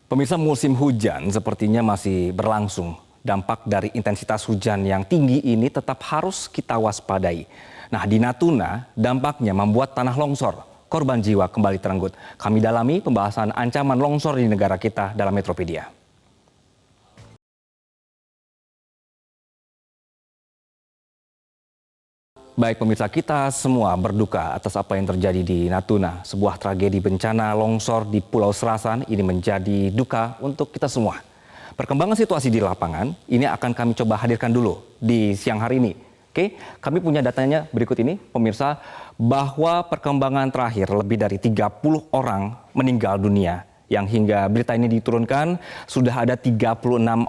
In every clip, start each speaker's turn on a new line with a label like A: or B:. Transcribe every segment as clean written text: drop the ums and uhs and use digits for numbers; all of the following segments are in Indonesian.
A: Pemirsa, musim hujan sepertinya masih berlangsung. Dampak dari intensitas hujan yang tinggi ini tetap harus kita waspadai. Nah, di Natuna dampaknya membuat tanah longsor. Korban jiwa kembali terenggut. Kami dalami pembahasan ancaman longsor di negara kita dalam Metropedia. Baik pemirsa, kita semua berduka atas apa yang terjadi di Natuna. Sebuah tragedi bencana longsor di Pulau Serasan ini menjadi duka untuk kita semua. Perkembangan situasi di lapangan ini akan kami coba hadirkan dulu di siang hari ini. Oke, kami punya datanya berikut ini pemirsa, bahwa perkembangan terakhir lebih dari 30 orang meninggal dunia. Yang hingga berita ini diturunkan sudah ada 36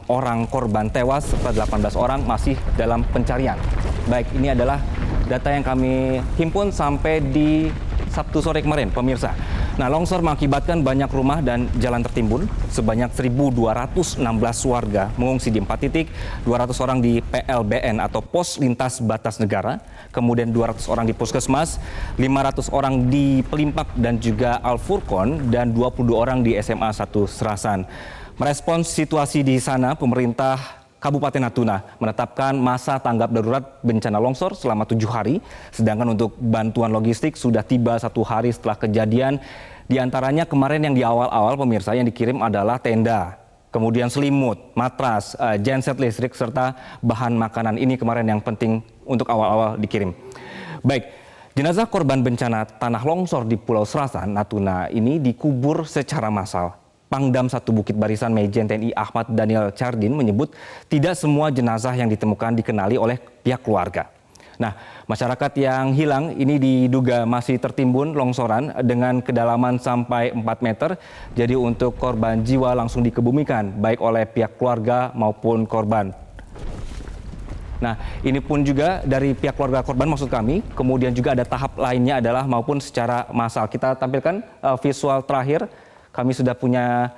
A: orang korban tewas serta 18 orang masih dalam pencarian. Baik, ini adalah data yang kami himpun sampai di Sabtu sore kemarin, pemirsa. Nah, longsor mengakibatkan banyak rumah dan jalan tertimbun. Sebanyak 1.216 warga mengungsi di 4 titik, 200 orang di PLBN atau Pos Lintas Batas Negara, kemudian 200 orang di Puskesmas, 500 orang di Pelimpak dan juga Al-Furqon, dan 22 orang di SMA 1 Serasan. Merespons situasi di sana, pemerintah Kabupaten Natuna menetapkan masa tanggap darurat bencana longsor selama 7 hari, sedangkan untuk bantuan logistik sudah tiba 1 hari setelah kejadian. Di antaranya kemarin yang di awal-awal pemirsa yang dikirim adalah tenda, kemudian selimut, matras, genset listrik, serta bahan makanan. Ini kemarin yang penting untuk awal-awal dikirim. Baik, jenazah korban bencana tanah longsor di Pulau Serasan, Natuna ini dikubur secara massal. Pangdam 1 Bukit Barisan Majen TNI Ahmad Daniel Chardin menyebut tidak semua jenazah yang ditemukan dikenali oleh pihak keluarga. Nah, masyarakat yang hilang ini diduga masih tertimbun longsoran dengan kedalaman sampai 4 meter. Jadi untuk korban jiwa langsung dikebumikan baik oleh pihak keluarga maupun korban. Nah, ini pun juga dari pihak keluarga korban maksud kami. Kemudian juga ada tahap lainnya adalah maupun secara massal. Kita tampilkan visual terakhir. Kami sudah punya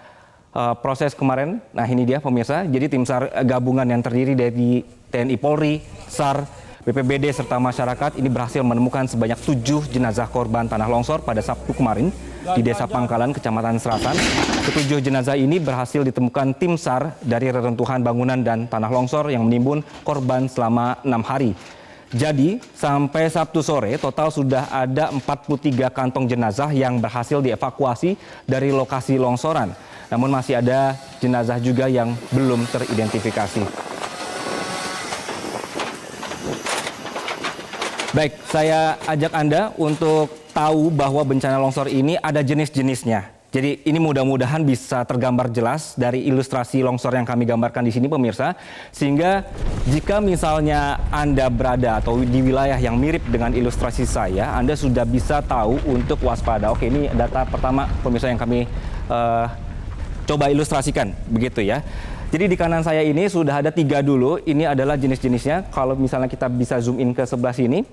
A: proses kemarin. Nah, ini dia pemirsa. Jadi tim SAR gabungan yang terdiri dari TNI Polri, SAR, BPBD serta masyarakat ini berhasil menemukan sebanyak 7 jenazah korban tanah longsor pada Sabtu kemarin di Desa Pangkalan, Kecamatan Serasan. Ketujuh jenazah ini berhasil ditemukan tim SAR dari reruntuhan bangunan dan tanah longsor yang menimbun korban selama 6 hari. Jadi, sampai Sabtu sore, total sudah ada 43 kantong jenazah yang berhasil dievakuasi dari lokasi longsoran. Namun masih ada jenazah juga yang belum teridentifikasi. Baik, saya ajak Anda untuk tahu bahwa bencana longsor ini ada jenis-jenisnya. Jadi ini mudah-mudahan bisa tergambar jelas dari ilustrasi longsor yang kami gambarkan di sini pemirsa. Sehingga jika misalnya Anda berada atau di wilayah yang mirip dengan ilustrasi saya, Anda sudah bisa tahu untuk waspada. Oke, ini data pertama pemirsa yang kami coba ilustrasikan begitu ya. Jadi di kanan saya ini sudah ada 3 dulu, ini adalah jenis-jenisnya. Kalau misalnya kita bisa zoom in ke sebelah sini.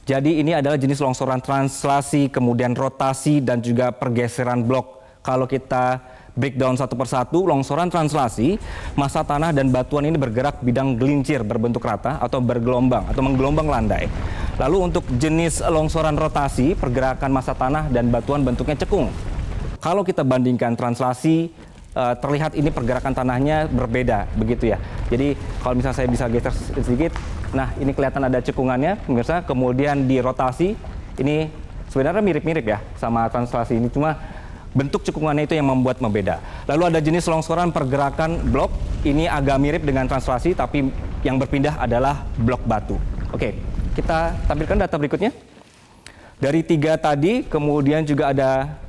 A: Jadi ini adalah jenis longsoran translasi, kemudian rotasi dan juga pergeseran blok. Kalau kita breakdown satu persatu, longsoran translasi, massa tanah dan batuan ini bergerak bidang gelincir berbentuk rata atau bergelombang atau menggelombang landai. Lalu untuk jenis longsoran rotasi, pergerakan massa tanah dan batuan bentuknya cekung. Kalau kita bandingkan translasi, terlihat ini pergerakan tanahnya berbeda begitu ya. Jadi kalau misalnya saya bisa geser sedikit, nah ini kelihatan ada cekungannya pemirsa. Kemudian di rotasi ini sebenarnya mirip-mirip ya sama translasi ini, cuma bentuk cekungannya itu yang membuat membeda. Lalu ada jenis longsoran pergerakan blok, ini agak mirip dengan translasi tapi yang berpindah adalah blok batu. Oke, kita tampilkan data berikutnya. Dari 3 tadi, kemudian juga ada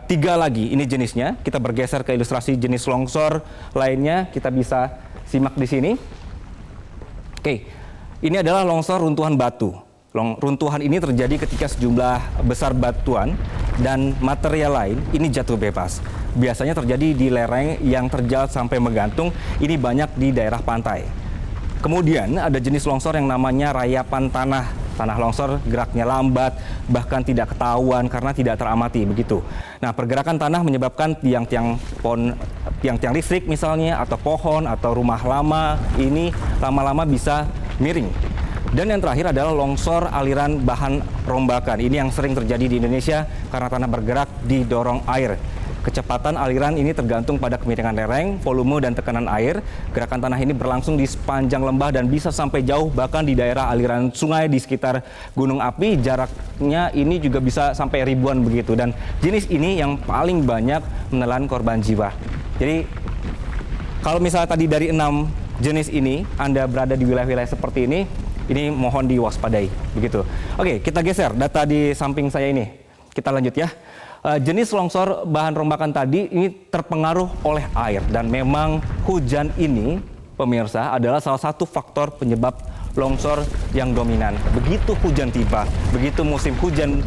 A: 3 lagi, ini jenisnya. Kita bergeser ke ilustrasi jenis longsor lainnya, kita bisa simak di sini. Oke, ini adalah longsor runtuhan batu. Runtuhan ini terjadi ketika sejumlah besar batuan dan material lain ini jatuh bebas. Biasanya terjadi di lereng yang terjal sampai menggantung, ini banyak di daerah pantai. Kemudian ada jenis longsor yang namanya rayapan tanah. Tanah longsor geraknya lambat, bahkan tidak ketahuan karena tidak teramati begitu. Nah, pergerakan tanah menyebabkan tiang-tiang listrik misalnya, atau pohon, atau rumah lama ini lama-lama bisa miring. Dan yang terakhir adalah longsor aliran bahan rombakan. Ini yang sering terjadi di Indonesia karena tanah bergerak didorong air. Kecepatan aliran ini tergantung pada kemiringan lereng, volume dan tekanan air. Gerakan tanah ini berlangsung di sepanjang lembah dan bisa sampai jauh, bahkan di daerah aliran sungai di sekitar gunung api. Jaraknya ini juga bisa sampai ribuan begitu. Dan jenis ini yang paling banyak menelan korban jiwa. Jadi kalau misalnya tadi dari 6 jenis ini Anda berada di wilayah-wilayah seperti ini mohon diwaspadai begitu. Oke, kita geser data di samping saya ini. Kita lanjut ya. Jenis longsor bahan rombakan tadi ini terpengaruh oleh air, dan memang hujan ini pemirsa adalah salah satu faktor penyebab longsor yang dominan. Begitu hujan tiba, begitu musim hujan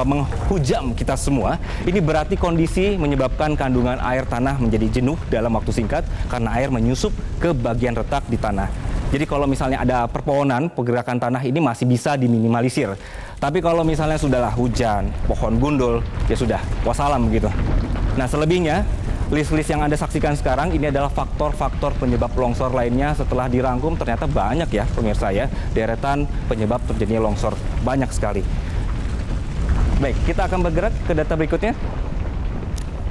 A: menghujam kita semua, ini berarti kondisi menyebabkan kandungan air tanah menjadi jenuh dalam waktu singkat karena air menyusup ke bagian retak di tanah. Jadi kalau misalnya ada perpohonan, pergerakan tanah ini masih bisa diminimalisir. Tapi kalau misalnya sudahlah hujan, pohon gundul, ya sudah, wassalam begitu. Nah, selebihnya, list-list yang Anda saksikan sekarang ini adalah faktor-faktor penyebab longsor lainnya. Setelah dirangkum ternyata banyak ya pemirsa ya, deretan penyebab terjadinya longsor, banyak sekali. Baik, kita akan bergerak ke data berikutnya.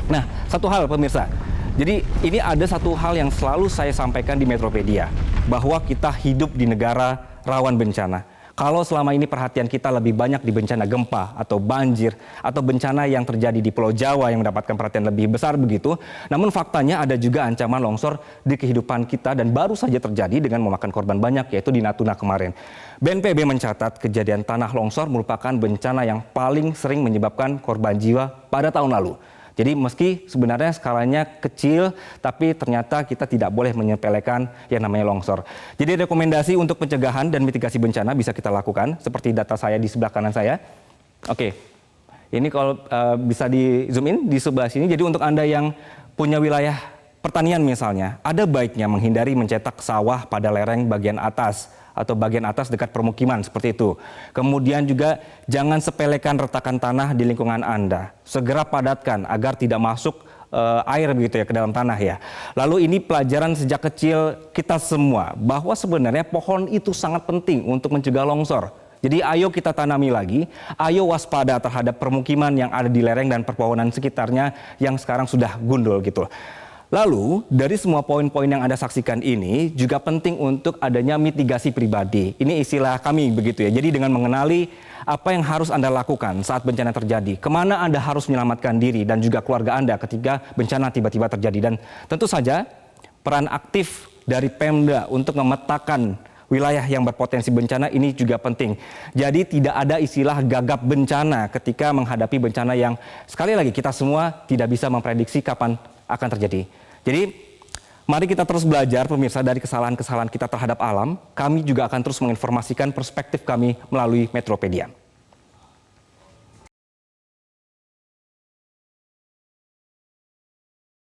A: Nah, satu hal pemirsa. Jadi ini ada satu hal yang selalu saya sampaikan di Metropedia, bahwa kita hidup di negara rawan bencana. Kalau selama ini perhatian kita lebih banyak di bencana gempa atau banjir atau bencana yang terjadi di Pulau Jawa yang mendapatkan perhatian lebih besar begitu, namun faktanya ada juga ancaman longsor di kehidupan kita dan baru saja terjadi dengan memakan korban banyak, yaitu di Natuna kemarin. BNPB mencatat kejadian tanah longsor merupakan bencana yang paling sering menyebabkan korban jiwa pada tahun lalu. Jadi meski sebenarnya skalanya kecil, tapi ternyata kita tidak boleh menyepelekan yang namanya longsor. Jadi rekomendasi untuk pencegahan dan mitigasi bencana bisa kita lakukan, seperti data saya di sebelah kanan saya. Oke, ini kalau bisa di zoom in di sebelah sini. Jadi untuk Anda yang punya wilayah pertanian misalnya, ada baiknya menghindari mencetak sawah pada lereng bagian atas atau bagian atas dekat permukiman seperti itu. Kemudian juga jangan sepelekan retakan tanah di lingkungan Anda. Segera padatkan agar tidak masuk air begitu ya ke dalam tanah ya. Lalu ini pelajaran sejak kecil kita semua, bahwa sebenarnya pohon itu sangat penting untuk mencegah longsor. Jadi ayo kita tanami lagi, ayo waspada terhadap permukiman yang ada di lereng dan perpohonan sekitarnya yang sekarang sudah gundul gitu. Lalu, dari semua poin-poin yang Anda saksikan ini juga penting untuk adanya mitigasi pribadi. Ini istilah kami begitu ya. Jadi dengan mengenali apa yang harus Anda lakukan saat bencana terjadi, kemana Anda harus menyelamatkan diri dan juga keluarga Anda ketika bencana tiba-tiba terjadi. Dan tentu saja peran aktif dari Pemda untuk memetakan wilayah yang berpotensi bencana ini juga penting. Jadi tidak ada istilah gagap bencana ketika menghadapi bencana yang sekali lagi kita semua tidak bisa memprediksi kapan akan terjadi. Jadi mari kita terus belajar pemirsa dari kesalahan-kesalahan kita terhadap alam. Kami juga akan terus menginformasikan perspektif kami melalui Metropedia.